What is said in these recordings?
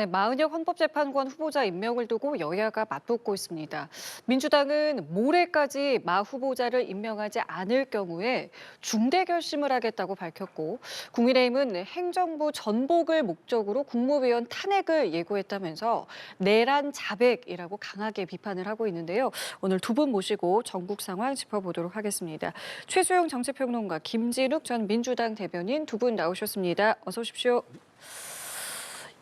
네, 마은혁 헌법재판관 후보자 임명을 두고 여야가 맞붙고 있습니다. 민주당은 모레까지 마 후보자를 임명하지 않을 경우에 중대 결심을 하겠다고 밝혔고, 국민의힘은 행정부 전복을 목적으로 국무위원 탄핵을 예고했다면서 내란 자백이라고 강하게 비판을 하고 있는데요. 오늘 두 분 모시고 전국 상황 짚어보도록 하겠습니다. 최수영 정치평론가, 김진욱 전 민주당 대변인 두 분 나오셨습니다. 어서 오십시오.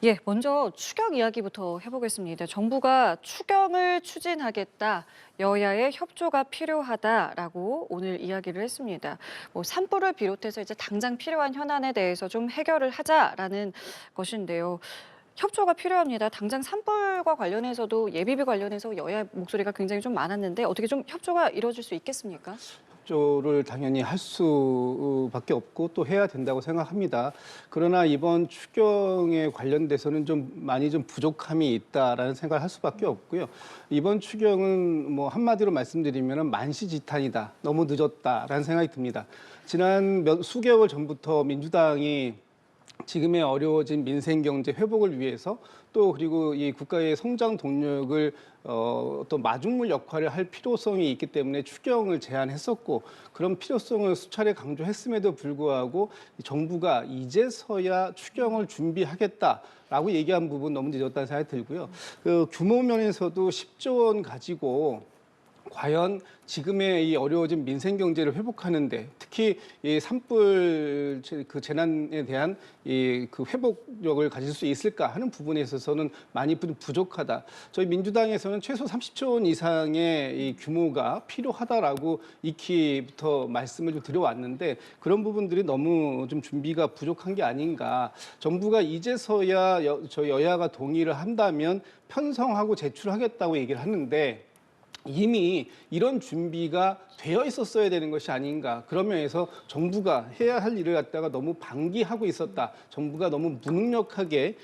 예, 먼저 추경 이야기부터 해보겠습니다. 정부가 추경을 추진하겠다, 여야의 협조가 필요하다라고 오늘 이야기를 했습니다. 산불을 비롯해서 이제 당장 필요한 현안에 대해서 좀 해결을 하자라는 것인데요. 협조가 필요합니다. 당장 산불과 관련해서도 예비비 관련해서 여야 목소리가 굉장히 좀 많았는데 어떻게 좀 협조가 이루어질 수 있겠습니까? 협조를 당연히 할 수밖에 없고 또 해야 된다고 생각합니다. 그러나 이번 추경에 관련돼서는 좀 많이 좀 부족함이 있다라는 생각을 할 수밖에 없고요. 이번 추경은 뭐 한마디로 말씀드리면 만시지탄이다. 너무 늦었다라는 생각이 듭니다. 지난 수개월 전부터 민주당이 지금의 어려워진 민생 경제 회복을 위해서 또 그리고 이 국가의 성장 동력을 또 마중물 역할을 할 필요성이 있기 때문에 추경을 제안했었고 그런 필요성을 수차례 강조했음에도 불구하고 정부가 이제서야 추경을 준비하겠다라고 얘기한 부분 너무 늦었다는 생각이 들고요. 그 규모 면에서도 10조 원 가지고 과연 지금의 이 어려워진 민생 경제를 회복하는데 특히 이 산불 그 재난에 대한 이 그 회복력을 가질 수 있을까 하는 부분에 있어서는 많이 부족하다. 저희 민주당에서는 최소 30조 원 이상의 이 규모가 필요하다라고 익히부터 말씀을 좀 드려왔는데 그런 부분들이 너무 좀 준비가 부족한 게 아닌가. 정부가 이제서야 저희 여야가 동의를 한다면 편성하고 제출하겠다고 얘기를 하는데 이미 이런 준비가 되어 있었어야 되는 것이 아닌가. 그런 면에서 정부가 해야 할 일을 갖다가 너무 방기하고 있었다. 정부가 너무 무능력하게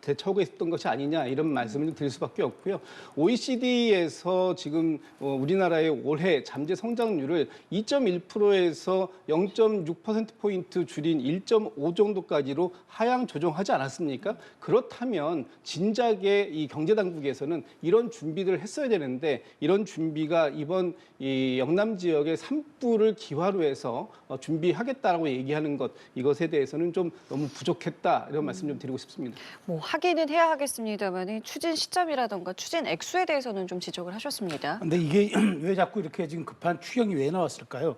대처하고 있었던 것이 아니냐 이런 말씀을 좀 드릴 수밖에 없고요. OECD에서 지금 우리나라의 올해 잠재 성장률을 2.1%에서 0.6%포인트 줄인 1.5 정도까지로 하향 조정하지 않았습니까? 그렇다면 진작에 이 경제당국에서는 이런 준비를 했어야 되는데 이런 준비가 이번 이 영남 지역의 산불을 기화로 해서 준비하겠다라고 얘기하는 것 이것에 대해서는 좀 너무 부족했다 이런 말씀 좀 드리고 싶습니다. 하기는 해야 하겠습니다만 추진 시점이라던가 추진 액수에 대해서는 좀 지적을 하셨습니다. 근데 이게 왜 자꾸 이렇게 지금 급한 추경이 왜 나왔을까요?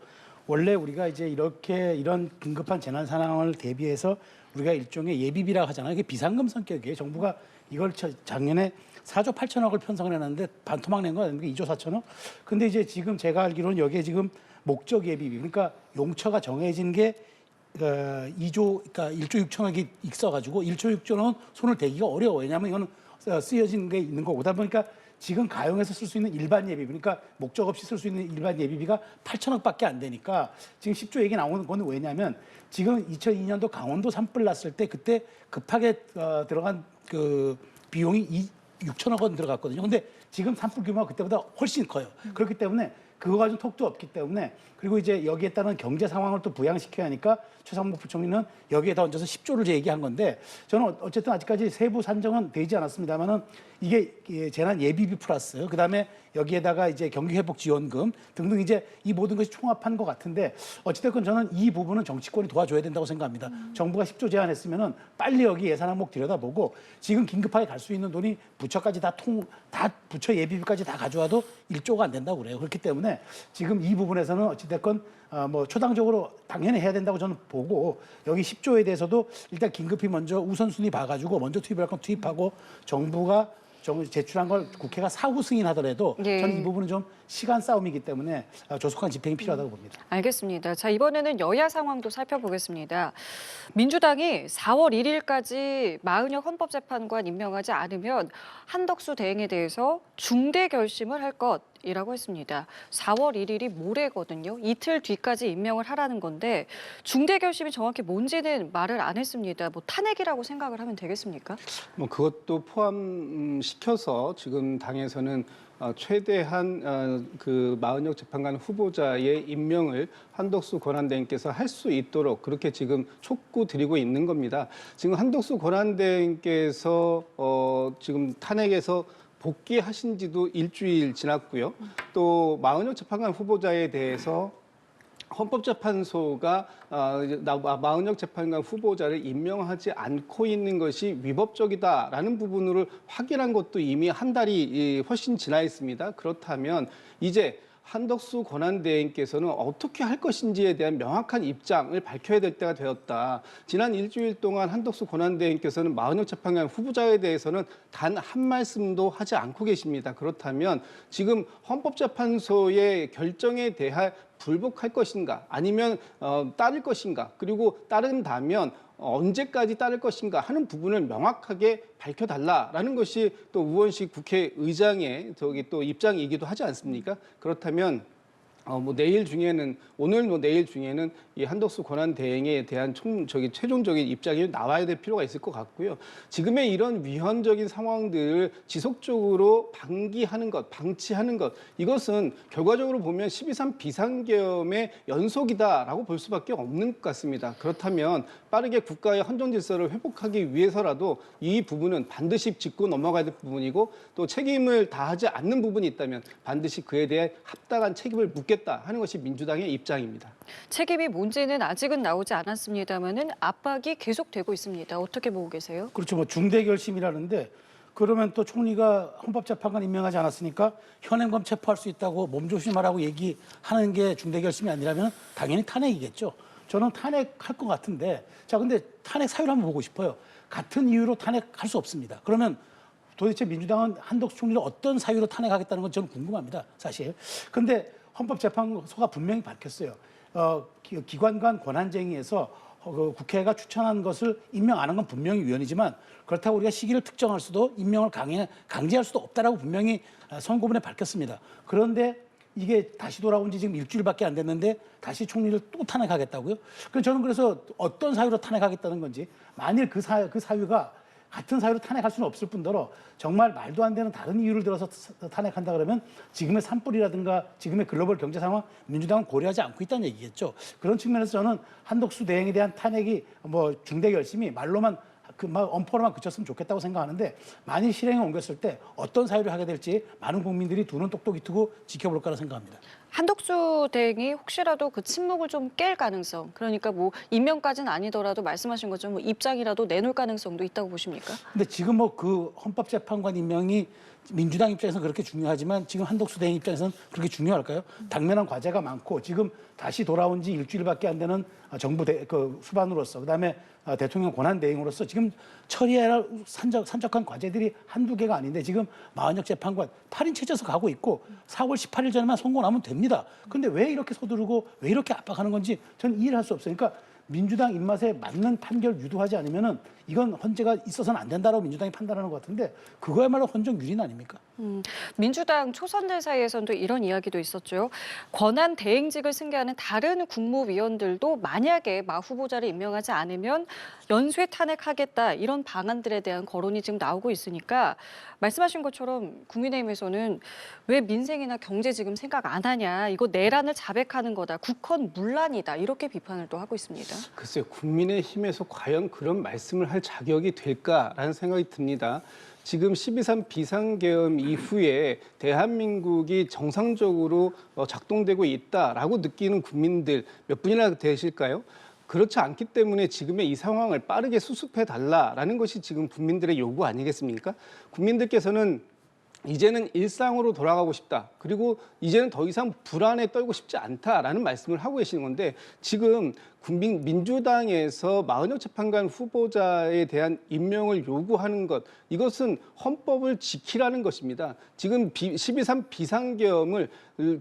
원래 우리가 이제 이런 긴급한 재난 상황을 대비해서 우리가 일종의 예비비라고 하잖아요. 이게 비상금 성격이에요. 정부가 이걸 작년에 4조 8천억을 편성을 해놨는데 반토막 낸 거 아닙니까? 2조 4천억? 근데 이제 지금 제가 알기로는 여기에 지금 목적 예비비, 그러니까 용처가 정해진 게 2조, 그러니까 1조 6천억이 있어가지고 1조 6천억은 손을 대기가 어려워요. 왜냐하면 이거는 쓰여진 게 있는 거고. 그러다 보니까 지금 가용해서 쓸 수 있는 일반 예비비, 그러니까 목적 없이 쓸 수 있는 일반 예비비가 8천억밖에 안 되니까 지금 10조 얘기 나오는 건 왜냐하면 지금 2002년도 강원도 산불 났을 때 그때 급하게 들어간 그 비용이 6천억 원 들어갔거든요. 근데 지금 산불 규모가 그때보다 훨씬 커요. 그렇기 때문에 그거 가지고 턱도 없기 때문에 그리고 이제 여기에 따른 경제 상황을 또 부양시켜야 하니까 최상목 부총리는 여기에다 얹어서 10조를 얘기한 건데 저는 어쨌든 아직까지 세부 산정은 되지 않았습니다만은 이게 재난 예비비 플러스 그다음에 여기에다가 이제 경기회복 지원금 등등 이제 이 모든 것이 총합한 것 같은데 어찌됐건 저는 이 부분은 정치권이 도와줘야 된다고 생각합니다. 정부가 10조 제안했으면은 빨리 여기 예산 항목 들여다보고 지금 긴급하게 갈 수 있는 돈이 부처까지 다 부처 예비비까지 다 가져와도 1조가 안 된다고 그래요. 그렇기 때문에 지금 이 부분에서는 어찌됐건 뭐 초당적으로 당연히 해야 된다고 저는 보고 여기 10조에 대해서도 일단 긴급히 먼저 우선순위 봐가지고 먼저 투입할 건 투입하고 정부가 제출한 걸 국회가 사후 승인하더라도 저는 이 부분은 좀 시간 싸움이기 때문에 조속한 집행이 필요하다고 봅니다. 알겠습니다. 자, 이번에는 여야 상황도 살펴보겠습니다. 민주당이 4월 1일까지 마은혁 헌법재판관 임명하지 않으면 한덕수 대행에 대해서 중대 결심을 할 것 이라고 했습니다. 4월 1일이 모레거든요. 이틀 뒤까지 임명을 하라는 건데 중대 결심이 정확히 뭔지는 말을 안 했습니다. 뭐 탄핵이라고 생각을 하면 되겠습니까? 뭐 그것도 포함시켜서 지금 당에서는 최대한 그 마은혁 재판관 후보자의 임명을 한덕수 권한대행께서 할 수 있도록 그렇게 지금 촉구드리고 있는 겁니다. 지금 한덕수 권한대행께서 지금 탄핵에서 복귀하신 지도 일주일 지났고요. 또 마은혁 재판관 후보자에 대해서 헌법재판소가 마은혁 재판관 후보자를 임명하지 않고 있는 것이 위법적이다라는 부분을 확인한 것도 이미 한 달이 훨씬 지나 있습니다. 그렇다면 이제 한덕수 권한대행께서는 어떻게 할 것인지에 대한 명확한 입장을 밝혀야 될 때가 되었다. 지난 일주일 동안 한덕수 권한대행께서는 마은혁 재판관 후보자에 대해서는 단 한 말씀도 하지 않고 계십니다. 그렇다면 지금 헌법재판소의 결정에 대한 불복할 것인가 아니면 따를 것인가 그리고 따른다면 언제까지 따를 것인가 하는 부분을 명확하게 밝혀달라라는 것이 또 우원식 국회의장의 또 입장이기도 하지 않습니까? 그렇다면 뭐 내일 중에는 오늘 뭐 내일 중에는 이 한덕수 권한대행에 대한 최종적인 입장이 나와야 될 필요가 있을 것 같고요. 지금의 이런 위헌적인 상황들을 지속적으로 방기하는 것, 방치하는 것 이것은 결과적으로 보면 12.3 비상계엄의 연속이다라고 볼 수밖에 없는 것 같습니다. 그렇다면 빠르게 국가의 헌정 질서를 회복하기 위해서라도 이 부분은 반드시 짚고 넘어가야 될 부분이고 또 책임을 다하지 않는 부분이 있다면 반드시 그에 대해 합당한 책임을 묻겠다 하는 것이 민주당의 입장입니다. 책임이 뭔지는 아직은 나오지 않았습니다만은 압박이 계속되고 있습니다. 어떻게 보고 계세요? 그렇죠. 뭐 중대 결심이라는데 그러면 또 총리가 헌법재판관 임명하지 않았으니까 현행범 체포할 수 있다고 몸조심하라고 얘기하는 게 중대 결심이 아니라면 당연히 탄핵이겠죠. 저는 탄핵할 것 같은데 자 근데 탄핵 사유를 한번 보고 싶어요. 같은 이유로 탄핵할 수 없습니다. 그러면 도대체 민주당은 한덕수 총리를 어떤 사유로 탄핵하겠다는 건 저는 궁금합니다. 사실. 근데 헌법재판소가 분명히 밝혔어요. 기관 간 권한쟁의에서 국회가 추천한 것을 임명 안 한 건 분명히 위헌이지만 그렇다고 우리가 시기를 특정할 수도 임명을 강제할 수도 없다라고 분명히 선고문에 밝혔습니다. 그런데 이게 다시 돌아온 지 지금 일주일밖에 안 됐는데 다시 총리를 또 탄핵하겠다고요? 저는 그래서 어떤 사유로 탄핵하겠다는 건지 만일 그 사유가 같은 사유로 탄핵할 수는 없을 뿐더러 정말 말도 안 되는 다른 이유를 들어서 탄핵한다 그러면 지금의 산불이라든가 지금의 글로벌 경제 상황 민주당은 고려하지 않고 있다는 얘기겠죠. 그런 측면에서 저는 한덕수 대행에 대한 탄핵이 뭐 중대 결심이 말로만 엄포로만 그쳤으면 좋겠다고 생각하는데 만일 실행에 옮겼을 때 어떤 사유를 하게 될지 많은 국민들이 두 눈 똑똑히 뜨고 지켜볼 거라 생각합니다. 한덕수 대행이 혹시라도 그 침묵을 좀 깰 가능성, 그러니까 뭐 임명까지는 아니더라도 말씀하신 것처럼 뭐 입장이라도 내놓을 가능성도 있다고 보십니까? 근데 지금 뭐 그 헌법재판관 임명이 민주당 입장에서 그렇게 중요하지만 지금 한덕수 대행 입장에서는 그렇게 중요할까요? 당면한 과제가 많고 지금 다시 돌아온 지 일주일밖에 안 되는 정부 수반으로서 그다음에 대통령 권한 대행으로서 지금 처리해야 할 산적한 과제들이 한두 개가 아닌데 지금 마은혁 재판관 8인 체제에서 가고 있고 4월 18일 전에만 선고 나면 됩니다. 그런데 왜 이렇게 서두르고 왜 이렇게 압박하는 건지 저는 이해를 할 수 없어요. 그러니까 민주당 입맛에 맞는 판결 유도하지 않으면은 이건 헌재가 있어서는 안 된다라고 민주당이 판단하는 것 같은데 그거야말로 헌정 유린 아닙니까? 민주당 초선들 사이에서는 또 이런 이야기도 있었죠. 권한 대행직을 승계하는 다른 국무위원들도 만약에 마 후보자를 임명하지 않으면 연쇄 탄핵하겠다 이런 방안들에 대한 거론이 지금 나오고 있으니까 말씀하신 것처럼 국민의힘에서는 왜 민생이나 경제 지금 생각 안 하냐 이거 내란을 자백하는 거다 국헌 문란이다 이렇게 비판을 또 하고 있습니다. 글쎄요, 국민의힘에서 과연 그런 말씀을 할 자격이 될까라는 생각이 듭니다. 지금 12.3 비상계엄 이후에 대한민국이 정상적으로 작동되고 있다라고 느끼는 국민들 몇 분이나 되실까요? 그렇지 않기 때문에 지금의 이 상황을 빠르게 수습해달라라는 것이 지금 국민들의 요구 아니겠습니까? 국민들께서는 이제는 일상으로 돌아가고 싶다. 그리고 이제는 더 이상 불안에 떨고 싶지 않다라는 말씀을 하고 계시는 건데 지금 민주당에서 마은혁 재판관 후보자에 대한 임명을 요구하는 것, 이것은 헌법을 지키라는 것입니다. 지금 12.3 비상계엄을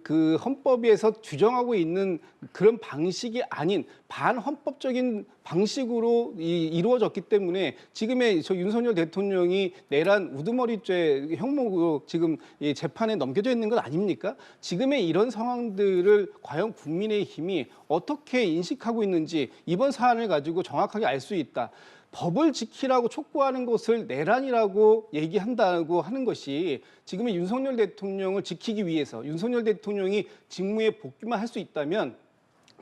그 헌법에서 규정하고 있는 그런 방식이 아닌 반헌법적인 방식으로 이루어졌기 때문에 지금의 윤석열 대통령이 내란 우두머리죄 형목으로 지금 이 재판에 넘겨져 있는 것 아닙니까? 지금의 이런 상황들을 과연 국민의힘이 어떻게 인식하고 있는지 이번 사안을 가지고 정확하게 알 수 있다. 법을 지키라고 촉구하는 것을 내란이라고 얘기한다고 하는 것이 지금의 윤석열 대통령을 지키기 위해서 윤석열 대통령이 직무에 복귀만 할 수 있다면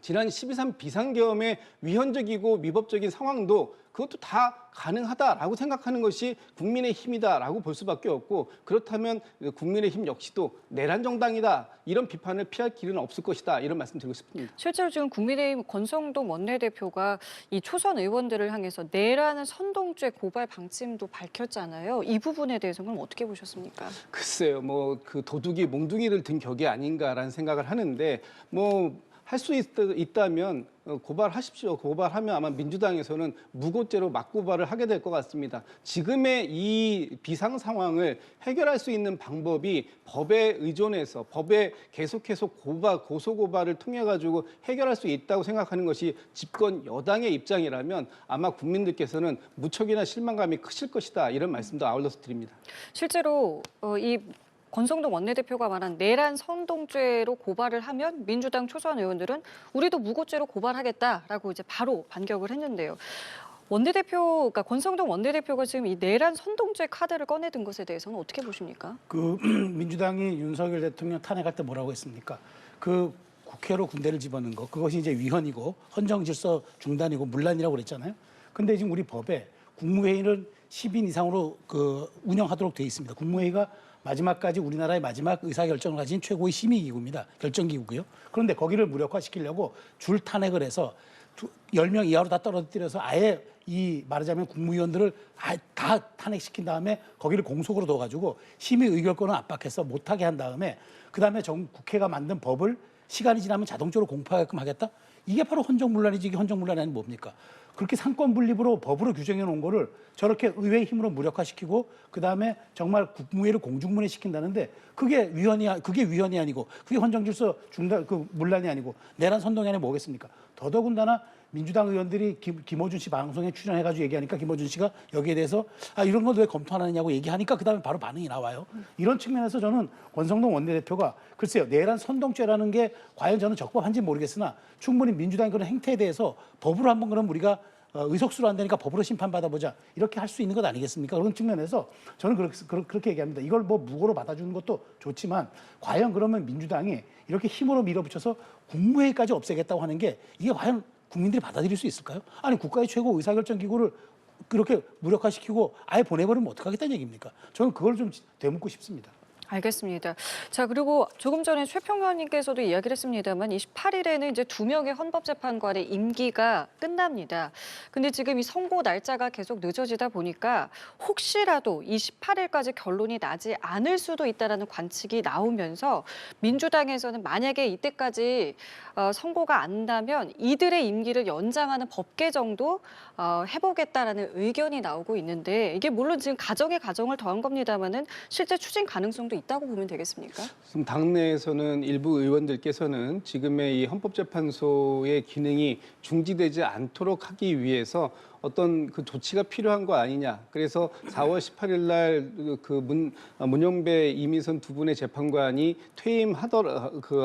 지난 12.3 비상계엄의 위헌적이고 미법적인 상황도 그것도 다 가능하다라고 생각하는 것이 국민의힘이다라고 볼 수밖에 없고, 그렇다면 국민의힘 역시도 내란 정당이다 이런 비판을 피할 길은 없을 것이다 이런 말씀 드리고 싶습니다. 실제로 지금 국민의힘 권성동 원내대표가 이 초선 의원들을 향해서 내란 선동죄 고발 방침도 밝혔잖아요. 이 부분에 대해서는 어떻게 보셨습니까? 글쎄요, 뭐 그 도둑이 몽둥이를 든 격이 아닌가라는 생각을 하는데, 뭐 할 수 있다면 고발하십시오. 고발하면 아마 민주당에서는 무고죄로 맞고발을 하게 될 것 같습니다. 지금의 이 비상 상황을 해결할 수 있는 방법이 법에 의존해서 법에 계속해서 고소 고발을 통해 가지고 해결할 수 있다고 생각하는 것이 집권 여당의 입장이라면 아마 국민들께서는 무척이나 실망감이 크실 것이다 이런 말씀도 아울러서 드립니다. 실제로 이 권성동 원내대표가 말한 내란 선동죄로 고발을 하면 민주당 초선 의원들은 우리도 무고죄로 고발하겠다라고 이제 바로 반격을 했는데요. 그러니까 권성동 원내대표가 지금 이 내란 선동죄 카드를 꺼내든 것에 대해서는 어떻게 보십니까? 그 민주당이 윤석열 대통령 탄핵할 때 뭐라고 했습니까? 그 국회로 군대를 집어넣은 거, 그것이 이제 위헌이고 헌정 질서 중단이고 문란이라고 그랬잖아요. 근데 지금 우리 법에 국무회의는 10인 이상으로 운영하도록 돼 있습니다. 국무회의가 마지막까지 우리나라의 마지막 의사결정을 가진 최고의 심의기구입니다. 결정기구고요. 그런데 거기를 무력화시키려고 줄 탄핵을 해서 10명 이하로 다 떨어뜨려서 아예 이 말하자면 국무위원들을 다 탄핵시킨 다음에 거기를 공속으로 둬가지고 심의 의결권을 압박해서 못하게 한 다음에 그다음에 국회가 만든 법을 시간이 지나면 자동적으로 공포하게끔 하겠다? 이게 바로 헌정문란이지. 이게 헌정문란이 아니면 뭡니까? 그렇게 상권 분립으로 법으로 규정해 놓은 거를 저렇게 의회의 힘으로 무력화시키고 그다음에 정말 국무회의를 공중분해 시킨다는데 그게 위헌이 아니고 그게 헌정질서 중단 문란이 아니고 내란 선동이 아니면 뭐겠습니까? 더더군다나 민주당 의원들이 김어준 씨 방송에 출연해가지고 얘기하니까 김어준 씨가 여기에 대해서 이런 걸 왜 검토 안 하느냐고 얘기하니까 그다음에 바로 반응이 나와요. 이런 측면에서 저는 권성동 원내대표가 글쎄요, 내란 선동죄라는 게 과연 저는 적법한지 모르겠으나 충분히 민주당의 그런 행태에 대해서 법으로 한번 그럼 우리가 의석수로 안 되니까 법으로 심판받아보자 이렇게 할 수 있는 것 아니겠습니까? 그런 측면에서 저는 그렇게 얘기합니다. 이걸 뭐 무고로 받아주는 것도 좋지만 과연 그러면 민주당이 이렇게 힘으로 밀어붙여서 국무회의까지 없애겠다고 하는 게 이게 과연 국민들이 받아들일 수 있을까요? 아니 국가의 최고 의사결정 기구를 그렇게 무력화시키고 아예 보내버리면 어떡하겠다는 얘기입니까? 저는 그걸 좀 되묻고 싶습니다. 알겠습니다. 자, 그리고 조금 전에 최평원님께서도 이야기를 했습니다만 28일에는 이제 2명의 헌법재판관의 임기가 끝납니다. 근데 지금 이 선고 날짜가 계속 늦어지다 보니까 혹시라도 28일까지 결론이 나지 않을 수도 있다라는 관측이 나오면서 민주당에서는 만약에 이때까지 선고가 안 나면 이들의 임기를 연장하는 법 개정도 해보겠다라는 의견이 나오고 있는데 이게 물론 지금 가정을 더한 겁니다만은 실제 추진 가능성도 있다고 보면 되겠습니까? 지금 당내에서는 일부 의원들께서는 지금의 이 헌법재판소의 기능이 중지되지 않도록 하기 위해서 어떤 그 조치가 필요한 거 아니냐. 그래서 4월 18일 날 문영배 이민선 두 분의 재판관이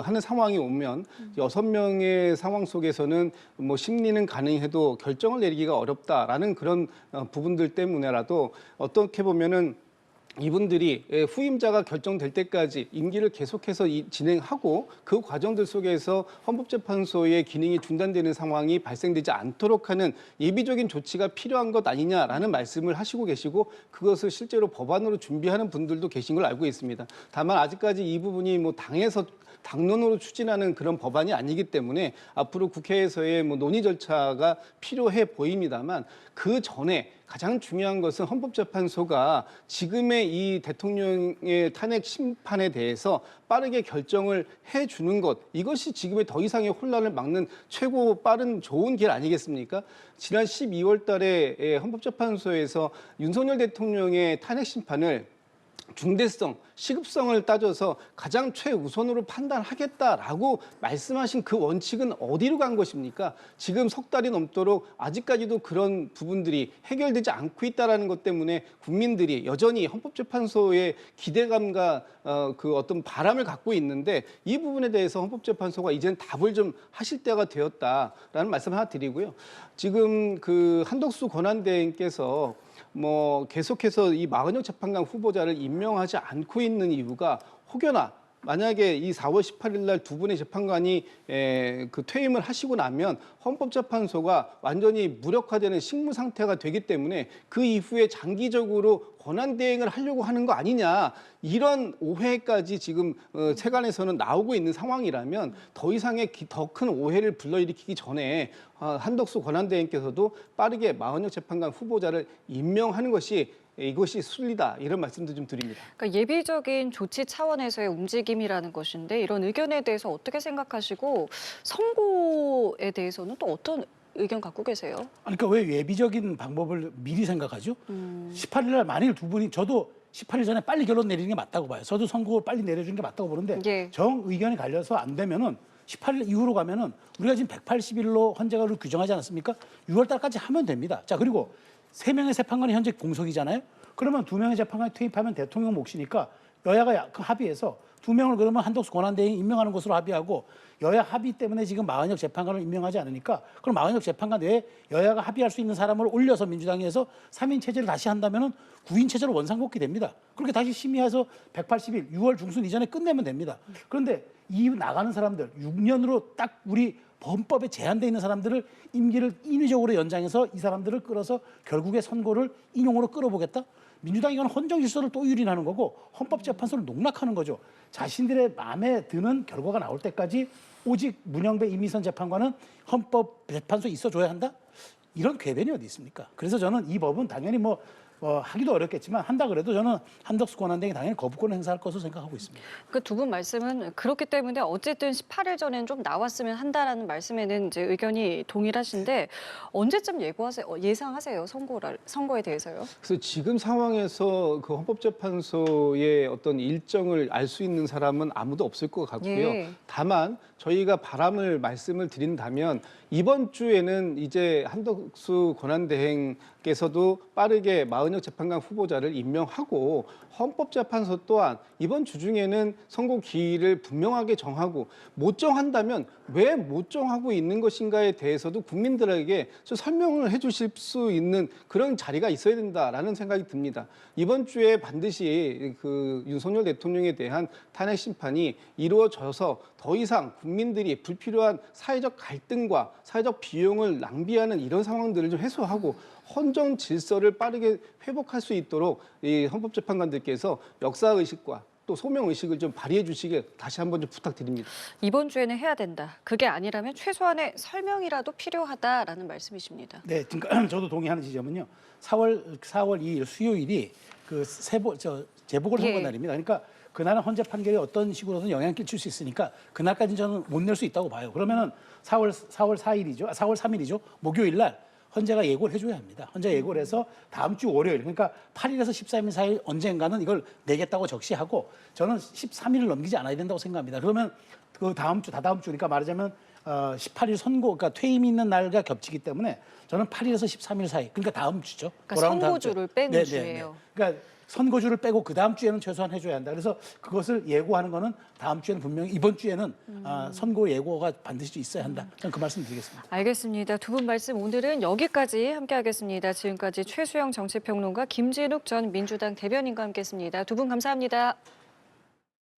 하는 상황이 오면 6명의 상황 속에서는 뭐 심리는 가능해도 결정을 내리기가 어렵다라는 그런 부분들 때문에라도 어떻게 보면은 이분들이 후임자가 결정될 때까지 임기를 계속해서 진행하고 그 과정들 속에서 헌법재판소의 기능이 중단되는 상황이 발생되지 않도록 하는 예비적인 조치가 필요한 것 아니냐라는 말씀을 하시고 계시고 그것을 실제로 법안으로 준비하는 분들도 계신 걸 알고 있습니다. 다만 아직까지 이 부분이 뭐 당에서 당론으로 추진하는 그런 법안이 아니기 때문에 앞으로 국회에서의 뭐 논의 절차가 필요해 보입니다만 그 전에 가장 중요한 것은 헌법재판소가 지금의 이 대통령의 탄핵 심판에 대해서 빠르게 결정을 해주는 것, 이것이 지금의 더 이상의 혼란을 막는 최고 빠른 좋은 길 아니겠습니까? 지난 12월 달에 헌법재판소에서 윤석열 대통령의 탄핵 심판을 중대성, 시급성을 따져서 가장 최우선으로 판단하겠다라고 말씀하신 그 원칙은 어디로 간 것입니까? 지금 석 달이 넘도록 아직까지도 그런 부분들이 해결되지 않고 있다는 것 때문에 국민들이 여전히 헌법재판소의 기대감과 그 어떤 바람을 갖고 있는데 이 부분에 대해서 헌법재판소가 이제는 답을 좀 하실 때가 되었다라는 말씀 하나 드리고요. 지금 그 한덕수 권한대행께서 뭐 계속해서 이 마은영 재판관 후보자를 임명하지 않고 있는 이유가 혹여나 만약에 이 4월 18일 날 두 분의 재판관이 그 퇴임을 하시고 나면 헌법재판소가 완전히 무력화되는 식무 상태가 되기 때문에 그 이후에 장기적으로 권한 대행을 하려고 하는 거 아니냐 이런 오해까지 지금 세간에서는 나오고 있는 상황이라면 더 이상의 더 큰 오해를 불러일으키기 전에 한덕수 권한 대행께서도 빠르게 마은영 재판관 후보자를 임명하는 것이 이것이 순리다 이런 말씀도 좀 드립니다. 그러니까 예비적인 조치 차원에서의 움직임이라는 것인데 이런 의견에 대해서 어떻게 생각하시고 선고에 대해서는 또 어떤 의견 갖고 계세요? 그러니까 왜 예비적인 방법을 미리 생각하죠? 18일 날 만일 두 분이 저도 18일 전에 빨리 결론 내리는 게 맞다고 봐요. 저도 선고를 빨리 내려주는 게 맞다고 보는데 예. 정 의견이 갈려서 안 되면은 18일 이후로 가면은 우리가 지금 180일로 헌재가를 규정하지 않았습니까? 6월 달까지 하면 됩니다. 자, 그리고 3명의 재판관이 현재 공석이잖아요. 그러면 2명의 재판관이 퇴임하면 대통령 몫이니까 여야가 합의해서 2명을 그러면 한덕수 권한대행이 임명하는 것으로 합의하고 여야 합의 때문에 지금 마은혁 재판관을 임명하지 않으니까 그럼 마은혁 재판관 외에 여야가 합의할 수 있는 사람을 올려서 민주당이 해서 3인 체제를 다시 한다면은 9인 체제로 원상복귀 됩니다. 그렇게 다시 심의해서 180일 6월 중순 이전에 끝내면 됩니다. 그런데 이 나가는 사람들 6년으로 딱 우리 헌법에 제한되어 있는 사람들을 임기를 인위적으로 연장해서 이 사람들을 끌어서 결국에 선고를 인용으로 끌어보겠다? 민주당이 이건 헌정 질서를 또 유린하는 거고 헌법재판소를 농락하는 거죠. 자신들의 마음에 드는 결과가 나올 때까지 오직 문영배 이미선 재판관은 헌법재판소에 있어줘야 한다? 이런 궤변이 어디 있습니까? 그래서 저는 이 법은 당연히 하기도 어렵겠지만 한다 그래도 저는 한덕수 권한대행이 당연히 거부권을 행사할 것으로 생각하고 있습니다. 그 두 분 말씀은 그렇기 때문에 어쨌든 18일 전에는 좀 나왔으면 한다라는 말씀에는 이제 의견이 동일하신데 언제쯤 예상하세요? 선거에 대해서요? 그래서 지금 상황에서 그 헌법재판소의 어떤 일정을 알 수 있는 사람은 아무도 없을 것 같고요. 예. 다만 저희가 말씀을 드린다면 이번 주에는 이제 한덕수 권한대행께서도 빠르게 마은혁 재판관 후보자를 임명하고 헌법재판소 또한 이번 주 중에는 선고 기일을 분명하게 정하고 못 정한다면 왜 못 정하고 있는 것인가에 대해서도 국민들에게 좀 설명을 해주실 수 있는 그런 자리가 있어야 된다라는 생각이 듭니다. 이번 주에 반드시 그 윤석열 대통령에 대한 탄핵 심판이 이루어져서 더 이상 국민들이 불필요한 사회적 갈등과 사회적 비용을 낭비하는 이런 상황들을 좀 해소하고 헌정 질서를 빠르게 회복할 수 있도록 이 헌법재판관들께서 역사의식과 또 소명의식을 좀 발휘해 주시길 다시 한번 좀 부탁드립니다. 이번 주에는 해야 된다. 그게 아니라면 최소한의 설명이라도 필요하다라는 말씀이십니다. 네, 그러니까 저도 동의하는 지점은요. 4월 2일 수요일이 그 재보궐선거 예. 날입니다. 그러니까 그날은 헌재 판결이 어떤 식으로든 영향을 끼칠 수 있으니까 그날까지는 저는 못 낼 수 있다고 봐요. 그러면은 4월 3일이죠. 목요일 날 헌재가 예고를 해줘야 합니다. 헌재가 예고를 해서 다음 주 월요일, 그러니까 8일에서 13일 사이 언젠가는 이걸 내겠다고 적시하고 저는 13일을 넘기지 않아야 된다고 생각합니다. 그러면 그 다다음 주, 그러니까 말하자면 18일 선고, 그러니까 퇴임 있는 날과 겹치기 때문에 저는 8일에서 13일 사이, 그러니까 다음 주죠. 그러니까 돌아온 다음 선고주를 주. 빼는 주예요. 그러니까 선고주를 빼고 그 다음 주에는 최소한 해줘야 한다. 그래서 그것을 예고하는 거는 다음 주에는 분명히 이번 주에는 선고 예고가 반드시 있어야 한다. 저는 그 말씀 드리겠습니다. 알겠습니다. 두 분 말씀 오늘은 여기까지 함께하겠습니다. 지금까지 최수영 정치평론가 김진욱 전 민주당 대변인과 함께했습니다. 두 분 감사합니다.